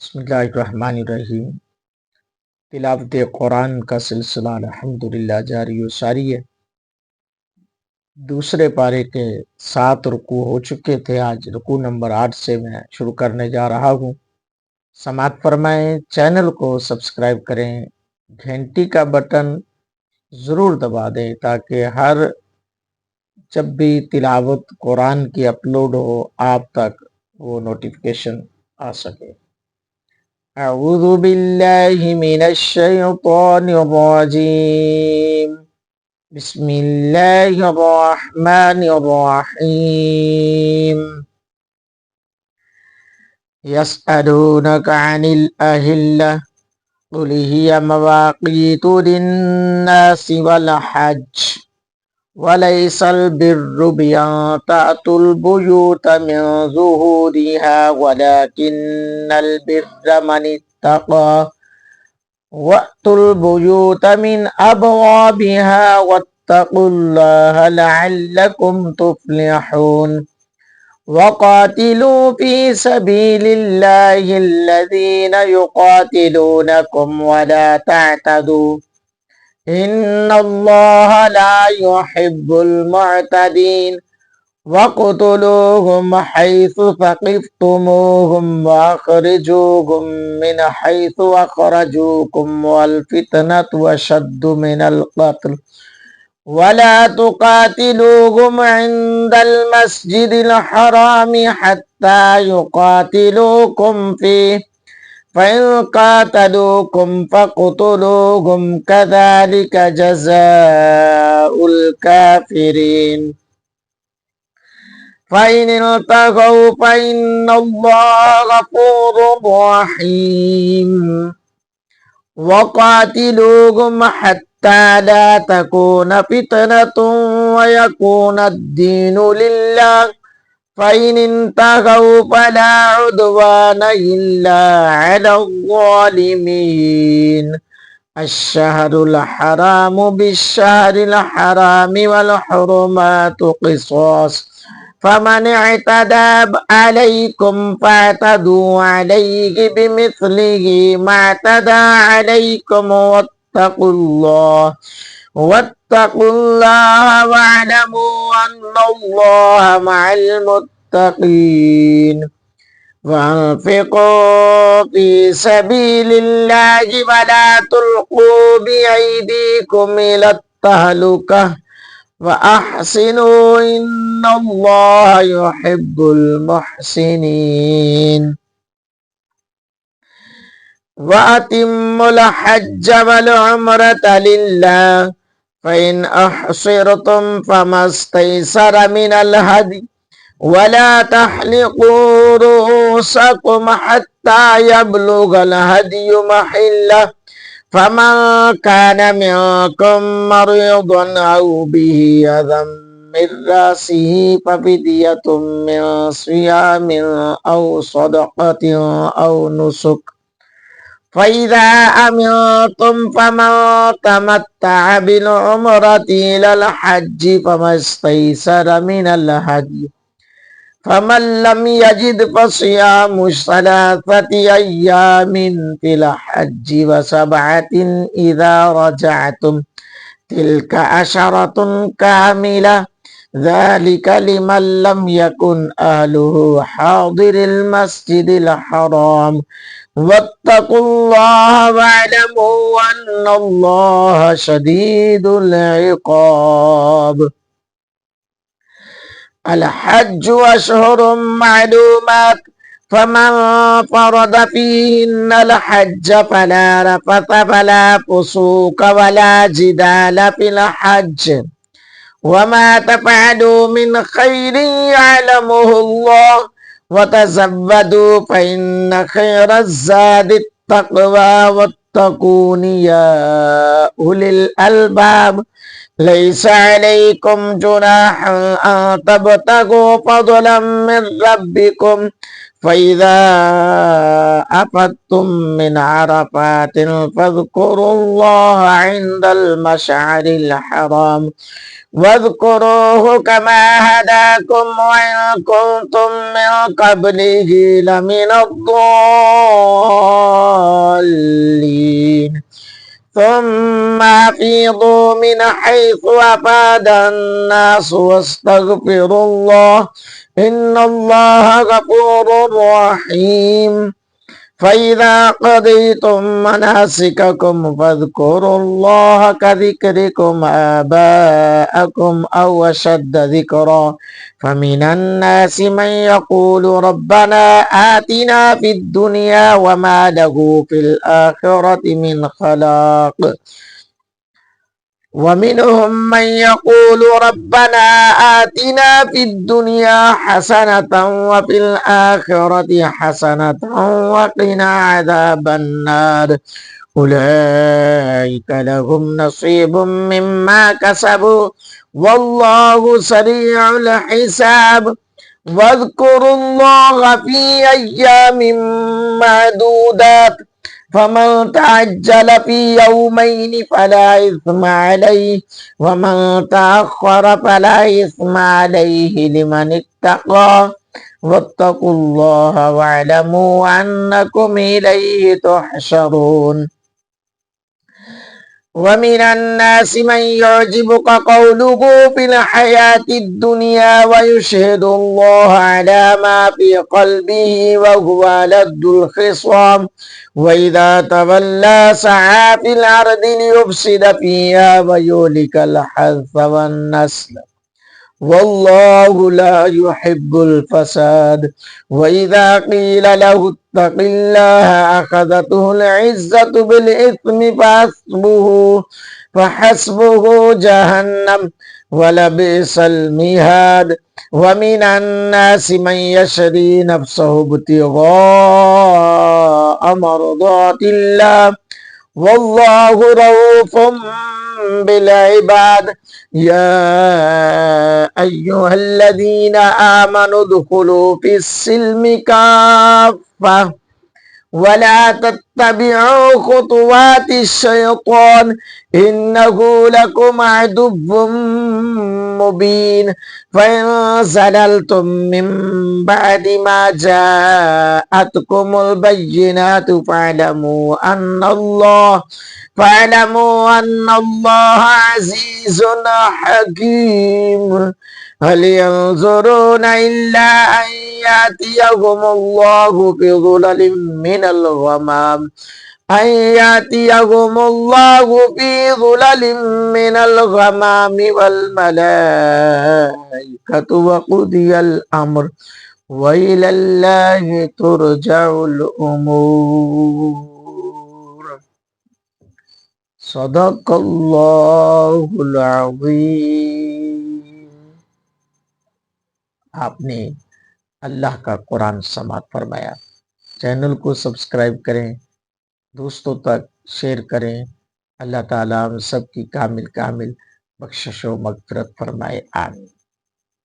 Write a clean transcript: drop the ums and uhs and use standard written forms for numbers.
बिस्मिल्लाहिर्रहमानिर्रहीम। तिलावत कुरान का सिलसिला अल्हम्दुलिल्लाह जारी व सारी है। दूसरे पारे के 7 रुकू हो चुके थे। आज रुकू नंबर 8 से मैं शुरू करने जा रहा हूँ। समाअत फरमाएं, चैनल को सब्सक्राइब करें, घंटी का बटन ज़रूर दबा दें ताकि जब भी तिलावत कुरान की अपलोड हो आप तक वो नोटिफिकेशन आ सके। अऊज़ु बिल्लाहि मिनश शैतानिर रजीम। बिस्मिल्लाहिर रहमानिर रहीम। यसअलूनका अनिल अहिल्ला कुल हिया मवाक़ीतु लिन्नासि वल हज्ज वलैसल बिर्रु बिअन तअतुल बुयूत मिन ज़ुहूरिहा वलाकिन्नल बिर्र मन इत्तक़ा वअतुल बुयूत मिन अबवाबिहा वत्तक़ुल्लाह लअल्लकुम तुफ्लिहून। वक़ातिलू फी सबीलिल्लाहि अल्लज़ीना युक़ातिलूनकुम वला तअतदू इन्नल्लाह ला युहिब्बुल मुअतदीन। वक़्तुलूहुम हैसु सक़िफ़्तुमूहुम वअख़रिजूहुम मिन हैसु अख़रजूकुम वल फ़ितनतु अशद्दु मिनल क़त्ल वला तुक़ातिलूहुम इंदल मस्जिदिल हरामि हत्ता युक़ातिलूकुम फ़ीह फ़इन क़ातलूकुम फ़क़्तुलूहुम कज़ालिका जज़ाउल काफ़िरीन। फ़इन इंतहौ फ़इन्नल्लाह गफ़ूरुर रहीम। वक़ातिलूहुम हत्ता ला तकून फ़ितनतुन वयकूनद्दीनु लिल्लाह फ़इन इंतहौ फ़ला उद्वान इल्ला अलज़्ज़ालिमीन। अश्शहरुल हरामु बिश्शहरिल हरामि वल हुरुमातु क़िसास फमन इअतदा अलैकुम फ़अतदू अलैहि बिमिस्लिहि मा अतदा अलैकुम वत्तक़ुल्लाह वअलमू अन्नल्लाह मअल मुत्तक़ीन। वअन्फ़िक़ू फ़ी सबीलिल्लाहि वला तुल्क़ू बिअयदीकुम इलत तहलुकह वअहसिनू इन्नल्लाह युहिब्बुल मुहसिनीन। वअतिम्मुल हज्ज वल उम्रता लिल्लाह फ़इन अहसिरतुम फमस्तैसर मिनल हदी वला तहलिक़ू रुऊसकुम हत्ता यब्लुगल हदियु महिल्लह फमन कान मिनकुम मरीदन औ बिही अज़म मिन रासिही फफ़िदियतुम मिन सियामिन औ सदक़तिन औ नुसुक फ़इज़ा अमिनतुम फमन तमत्तअ बिल उम्रति इलल हज्जि फमस्तैसर मिनल हदी फमन लम यजिद फसियामु सलासति अय्यामिन फिल हज्जि व सबअतिन इज़ा रजअतुम तिल्क अशरतुन कामिला ज़ालिका लिमन लम यकुन अहलुहु हादिरिल मस्जिदिल हराम वत्तक़ुल्लाह वअलमू अन्नल्लाह शदीदुल इक़ाब। अल हज्जु अशहुरुम मालूमात फमन फरद फीहिन्नल हज्ज फला रफथ वला फुसूक वला जिदाल फिल हज्ज वमा तफ़अलू मिन खैरिन यअलमुहुल्लाह वतज़व्वदू फ़इन्न खैरज़्ज़ादित तक़वा वत्तक़ून या उलिल अलबाब। लैसा अलैकुम जुनाहुन अन तबतगू फ़ज़लन मिन रब्बिकुम फ़इज़ा अफ़ज़्तुम मिन अरफ़ातिन फ़ज़्कुरुल्लाह इंदल मशअरिल हराम वज़्कुरूहु कमा हदाकुम व इन कुंतुम मिन क़ब्लिही लमिनद्दाल्लीन। ثم أفيضوا من حيث أفاد الناس واستغفروا الله إن الله غفور رحيم فإذا قضيتم مناسككم فاذكروا الله كذكركم آباءكم أو أشد ذكرا فمن الناس من يقول ربنا آتنا في الدنيا وما له في الآخرة من خلاق ومنهم من يقول ربنا آتنا في الدنيا حسنة وفي الآخرة حسنة وقنا عذاب النار أولئك لهم نصيب مما كسبوا والله سريع الحساب واذكروا الله في أيام معدودات فمن تعجل في يومين فلا إثم عليه ومن تأخر فلا إثم عليه لمن اتقى واتقوا الله واعلموا أنكم إليه تحشرون ومن الناس من يعجبك قوله في الحياة الدنيا ويشهد الله على ما في قلبه وهو لد الخصام وإذا تولى سعى في الأرض ليفسد فيها ويهلك الحرث والنسل والله لا يحب الفساد وإذا قيل له اتق الله أخذته العزة بالإثم فحسبه جهنم ولبئس المهاد ومن الناس من يشري نفسه ابتغاء مرضات الله والله رؤوف بالعباد يا أيها الذين آمنوا ادخلوا في السلم كافة ولا تتبعوا خطوات الشيطان إنه لكم عدو مبين فإن زللتم من بعد ما جاءتكم البينات فاعلموا أن الله عزيز حكيم هل ينظرون إلا أن يأتيهم الله في ظلل من الغمام والملائكة وقضي الأمر وإلى الله ترجع الأمور صدق الله العظيम। आपने अल्लाह का कुरान समाअत फरमाया। चैनल को सब्सक्राइब करें, दोस्तों तक शेयर करें। अल्लाह ताला हम सब की कामिल बख्शिश व मग़फ़िरत फरमाए। आमीन।